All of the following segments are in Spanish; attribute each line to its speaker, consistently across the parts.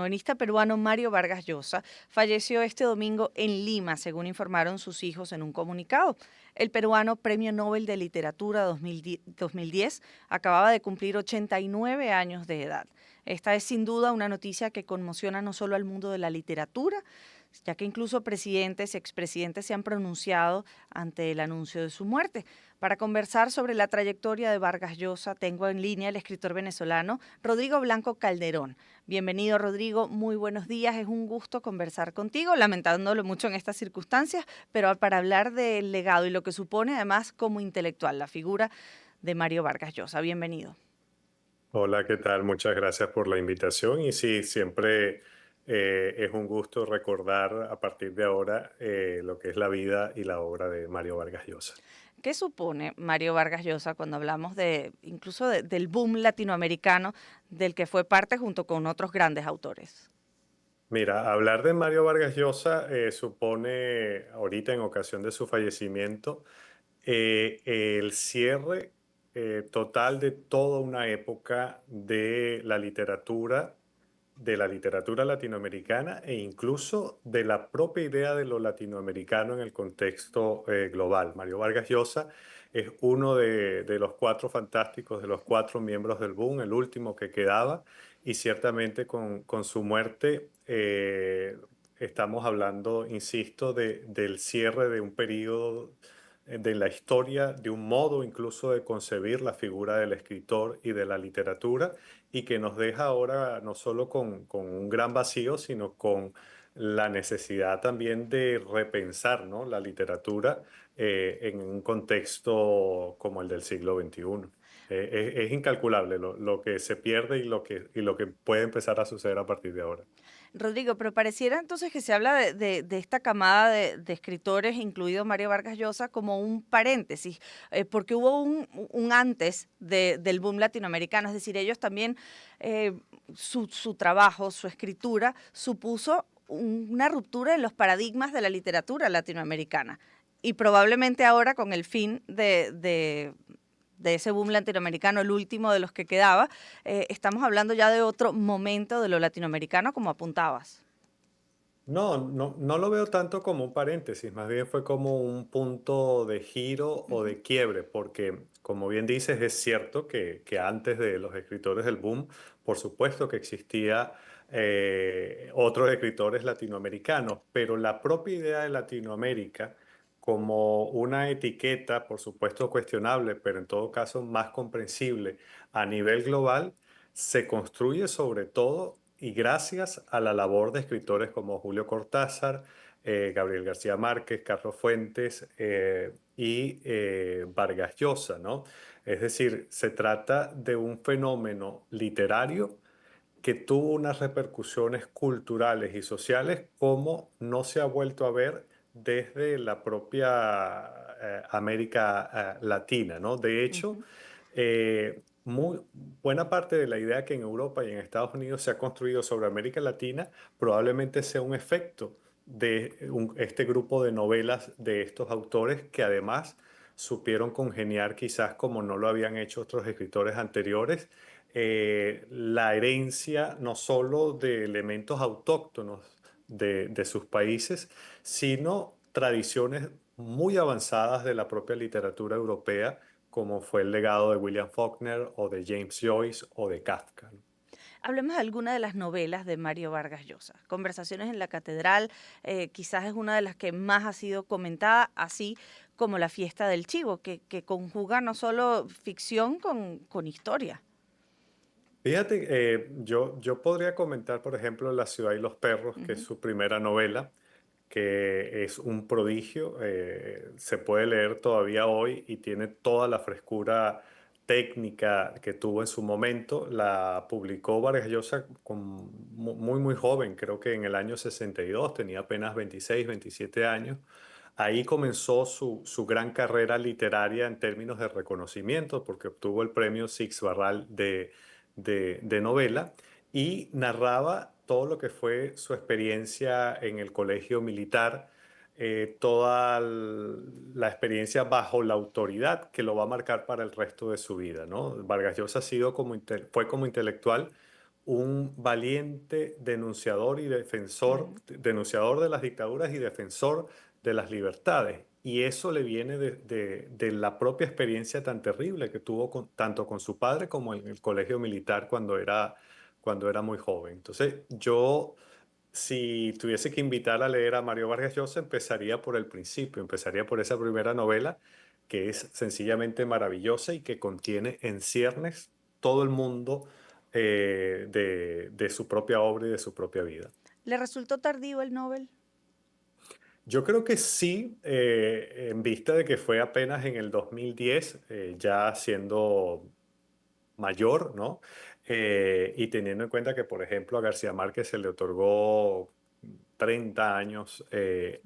Speaker 1: novelista peruano Mario Vargas Llosa falleció este domingo en Lima, según informaron sus hijos en un comunicado. El peruano Premio Nobel de Literatura 2010 acababa de cumplir 89 años de edad. Esta es sin duda una noticia que conmociona no solo al mundo de la literatura, ya que incluso presidentes y expresidentes se han pronunciado ante el anuncio de su muerte. Para conversar sobre la trayectoria de Vargas Llosa, tengo en línea al escritor venezolano Rodrigo Blanco Calderón. Bienvenido, Rodrigo, muy buenos días, es un gusto conversar contigo, lamentándolo mucho en estas circunstancias, pero para hablar del legado y lo que supone además como intelectual la figura de Mario Vargas Llosa. Bienvenido.
Speaker 2: Hola, ¿qué tal? Muchas gracias por la invitación y sí, siempre es un gusto recordar a partir de ahora lo que es la vida y la obra de Mario Vargas Llosa.
Speaker 1: ¿Qué supone Mario Vargas Llosa cuando hablamos de incluso del boom latinoamericano del que fue parte junto con otros grandes autores?
Speaker 2: Mira, hablar de Mario Vargas Llosa supone, ahorita en ocasión de su fallecimiento, el cierre total de toda una época de la literatura latinoamericana e incluso de la propia idea de lo latinoamericano en el contexto global. Mario Vargas Llosa es uno de los cuatro fantásticos, de los cuatro miembros del boom, el último que quedaba, y ciertamente con su muerte estamos hablando, insisto, del cierre de un periodo de la historia, de un modo incluso de concebir la figura del escritor y de la literatura, y que nos deja ahora no solo con un gran vacío, sino con la necesidad también de repensar, ¿no?, la literatura en un contexto como el del siglo XXI. Es incalculable lo que se pierde y lo que puede empezar a suceder a partir de ahora.
Speaker 1: Rodrigo, pero pareciera entonces que se habla de esta camada de escritores, incluido Mario Vargas Llosa, como un paréntesis, porque hubo un antes del boom latinoamericano, es decir, ellos también, su trabajo, su escritura, supuso una ruptura en los paradigmas de la literatura latinoamericana. Y probablemente ahora con el fin de ese boom latinoamericano, el último de los que quedaba, estamos hablando ya de otro momento de lo latinoamericano, como apuntabas.
Speaker 2: No lo veo tanto como un paréntesis, más bien fue como un punto de giro o
Speaker 1: Ujú.
Speaker 2: de quiebre, porque como bien dices, es cierto que antes de los escritores del boom, por supuesto que existía otros escritores latinoamericanos, pero la propia idea de Latinoamérica como una etiqueta, por supuesto cuestionable, pero en todo caso más comprensible a nivel global, se construye sobre todo y gracias a la labor de escritores como Julio Cortázar, Gabriel García Márquez, Carlos Fuentes y Vargas Llosa, ¿no? Es decir, se trata de un fenómeno literario que tuvo unas repercusiones culturales y sociales como no se ha vuelto a ver desde la propia América Latina, ¿no? De hecho,
Speaker 1: Ujú.
Speaker 2: muy buena parte de la idea que en Europa y en Estados Unidos se ha construido sobre América Latina probablemente sea un efecto de este grupo de novelas de estos autores que además supieron congeniar quizás como no lo habían hecho otros escritores anteriores, la herencia no solo de elementos autóctonos de sus países, sino tradiciones muy avanzadas de la propia literatura europea, como fue el legado de William Faulkner o de James Joyce o de Kafka, ¿no?
Speaker 1: Hablemos de alguna de las novelas de Mario Vargas Llosa. Conversaciones en la Catedral, quizás es una de las que más ha sido comentada, así como La Fiesta del Chivo, que conjuga no solo ficción con historia.
Speaker 2: Fíjate, yo podría comentar, por ejemplo, La ciudad y los perros, que es
Speaker 1: Ujú.
Speaker 2: su primera novela, que es un prodigio. Se puede leer todavía hoy y tiene toda la frescura técnica que tuvo en su momento. La publicó Vargas Llosa muy, muy joven, creo que en el año 62, tenía apenas 26, 27 años. Ahí comenzó su gran carrera literaria en términos de reconocimiento, porque obtuvo el premio Six Barral de novela y narraba todo lo que fue su experiencia en el colegio militar, toda la experiencia bajo la autoridad que lo va a marcar para el resto de su vida, ¿no? Vargas Llosa ha sido fue como intelectual un valiente denunciador y
Speaker 1: Ujú.
Speaker 2: denunciador de las dictaduras y defensor de las libertades. Y eso le viene de la propia experiencia tan terrible que tuvo tanto con su padre como en el colegio militar cuando era muy joven. Entonces, yo, si tuviese que invitar a leer a Mario Vargas Llosa, empezaría por el principio, empezaría por esa primera novela que es sencillamente maravillosa y que contiene en ciernes todo el mundo de su propia obra y de su propia vida.
Speaker 1: ¿Le resultó tardío el Nobel?
Speaker 2: Yo creo que sí, en vista de que fue apenas en el 2010, ya siendo mayor, ¿no? Y teniendo en cuenta que, por ejemplo, a García Márquez se le otorgó 30 años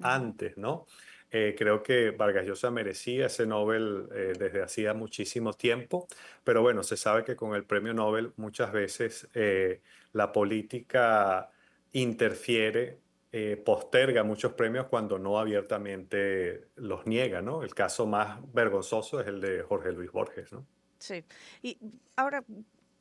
Speaker 1: Ujú.
Speaker 2: antes, ¿no? Creo que Vargas Llosa merecía ese Nobel desde hacía muchísimo tiempo, pero bueno, se sabe que con el premio Nobel muchas veces la política interfiere, posterga muchos premios cuando no abiertamente los niega, ¿no? El caso más vergonzoso es el de Jorge Luis Borges, ¿no?
Speaker 1: Sí. Y ahora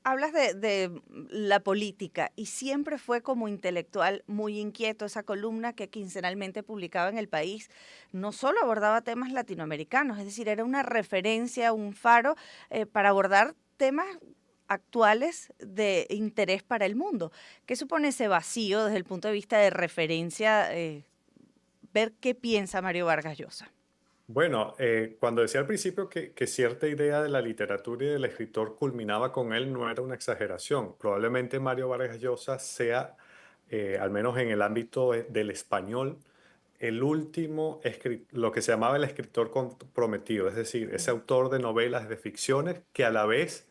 Speaker 1: hablas de la política y siempre fue como intelectual muy inquieto. Esa columna que quincenalmente publicaba en El País no solo abordaba temas latinoamericanos, es decir, era una referencia, un faro para abordar temas actuales de interés para el mundo. ¿Qué supone ese vacío desde el punto de vista de referencia? Ver qué piensa Mario Vargas Llosa.
Speaker 2: Bueno, cuando decía al principio que cierta idea de la literatura y del escritor culminaba con él, no era una exageración. Probablemente Mario Vargas Llosa sea, al menos en el ámbito del español, el último, lo que se llamaba el escritor comprometido, es decir, ese
Speaker 1: Ujú,
Speaker 2: autor de novelas, de ficciones, que a la vez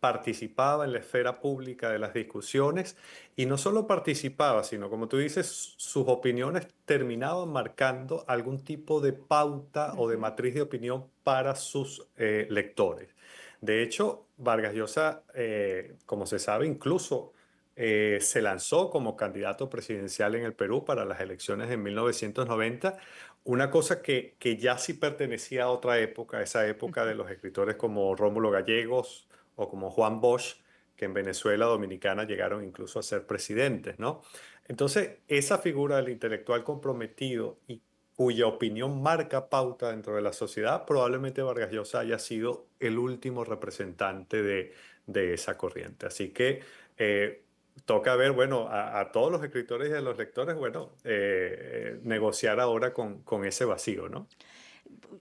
Speaker 2: participaba en la esfera pública de las discusiones y no solo participaba, sino como tú dices, sus opiniones terminaban marcando algún tipo de pauta o de
Speaker 1: ujú,
Speaker 2: matriz de opinión para sus lectores. De hecho, Vargas Llosa, como se sabe, incluso se lanzó como candidato presidencial en el Perú para las elecciones de 1990, una cosa que ya sí pertenecía a otra época, esa época
Speaker 1: ujú.
Speaker 2: de los escritores como Rómulo Gallegos o como Juan Bosch, que en Venezuela Dominicana llegaron incluso a ser presidentes, ¿no? Entonces, esa figura del intelectual comprometido y cuya opinión marca pauta dentro de la sociedad, probablemente Vargas Llosa haya sido el último representante de esa corriente. Así que toca ver, bueno, a todos los escritores y a los lectores, bueno, negociar ahora con ese vacío, ¿no?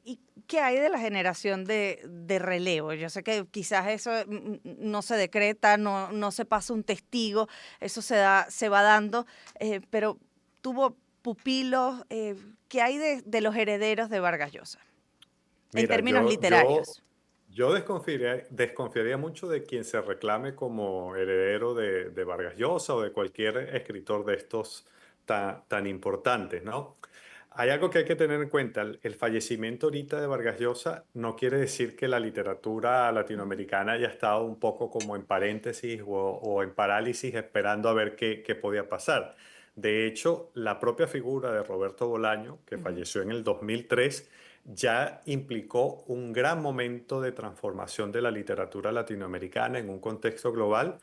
Speaker 1: ¿Y qué hay de la generación de relevo? Yo sé que quizás eso no se decreta, no se pasa un testigo, eso se va dando, pero tuvo pupilos. ¿Qué hay de los herederos de Vargas Llosa en
Speaker 2: Mira,
Speaker 1: términos literarios?
Speaker 2: yo desconfiaría mucho de quien se reclame como heredero de Vargas Llosa o de cualquier escritor de estos tan importantes, ¿no? Hay algo que hay que tener en cuenta. El fallecimiento ahorita de Vargas Llosa no quiere decir que la literatura
Speaker 1: Ujú,
Speaker 2: latinoamericana haya estado un poco como en paréntesis o en parálisis esperando a ver qué podía pasar. De hecho, la propia figura de Roberto Bolaño, que
Speaker 1: ujú,
Speaker 2: falleció en el 2003, ya implicó un gran momento de transformación de la literatura latinoamericana en un contexto global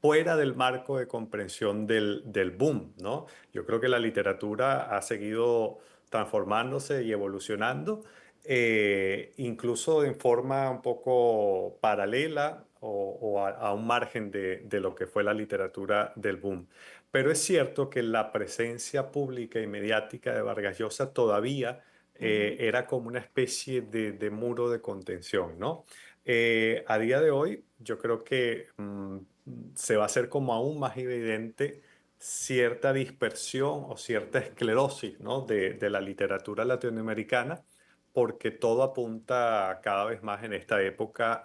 Speaker 2: fuera del marco de comprensión del boom, ¿no? Yo creo que la literatura ha seguido transformándose y evolucionando, incluso en forma un poco paralela o a un margen de lo que fue la literatura del boom. Pero es cierto que la presencia pública y mediática de Vargas Llosa todavía
Speaker 1: ujú.
Speaker 2: era como una especie de muro de contención, ¿no? A día de hoy, yo creo que se va a hacer como aún más evidente cierta dispersión o cierta esclerosis, ¿no? de la literatura latinoamericana, porque todo apunta cada vez más en esta época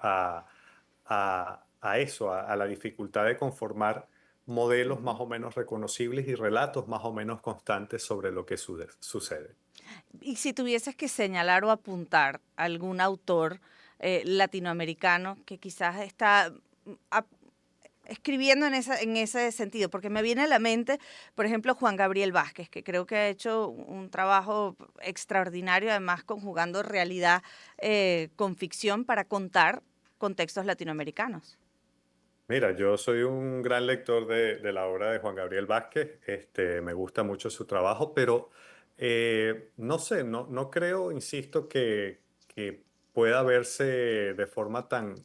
Speaker 2: a eso, a la dificultad de conformar modelos más
Speaker 1: Ujú.
Speaker 2: o menos reconocibles y relatos más o menos constantes sobre lo que sucede.
Speaker 1: Y si tuvieses que señalar o apuntar algún autor latinoamericano que quizás está escribiendo en ese sentido, porque me viene a la mente, por ejemplo, Juan Gabriel Vázquez, que creo que ha hecho un trabajo extraordinario, además conjugando realidad con ficción para contar contextos latinoamericanos.
Speaker 2: Mira, yo soy un gran lector de la obra de Juan Gabriel Vázquez, me gusta mucho su trabajo, pero no sé, no creo, insisto, que pueda verse de forma tan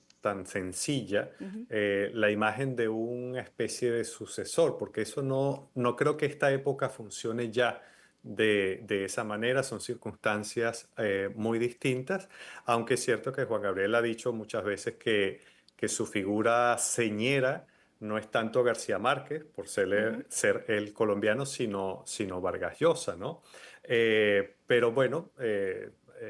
Speaker 2: sencilla
Speaker 1: Ujú,
Speaker 2: la imagen de una especie de sucesor, porque eso no creo que esta época funcione ya de esa manera, son circunstancias muy distintas, aunque es cierto que Juan Gabriel ha dicho muchas veces que su figura señera no es tanto García Márquez, por
Speaker 1: ujú.
Speaker 2: ser el colombiano, sino Vargas Llosa, ¿no? Pero bueno,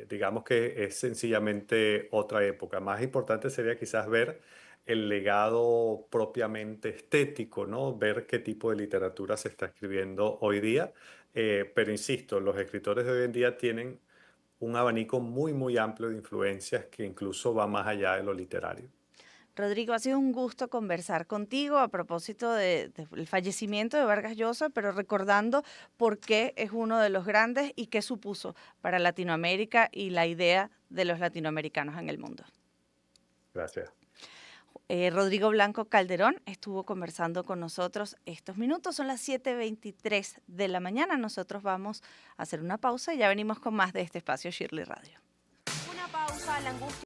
Speaker 2: digamos que es sencillamente otra época. Más importante sería quizás ver el legado propiamente estético, ¿no? Ver qué tipo de literatura se está escribiendo hoy día. Pero insisto, los escritores de hoy en día tienen un abanico muy amplio de influencias que incluso va más allá de lo literario.
Speaker 1: Rodrigo, ha sido un gusto conversar contigo a propósito del fallecimiento de Vargas Llosa, pero recordando por qué es uno de los grandes y qué supuso para Latinoamérica y la idea de los latinoamericanos en el mundo.
Speaker 2: Gracias.
Speaker 1: Rodrigo Blanco Calderón estuvo conversando con nosotros estos minutos. Son las 7:23 de la mañana. Nosotros vamos a hacer una pausa y ya venimos con más de este espacio Shirley Radio. Una pausa, la angustia.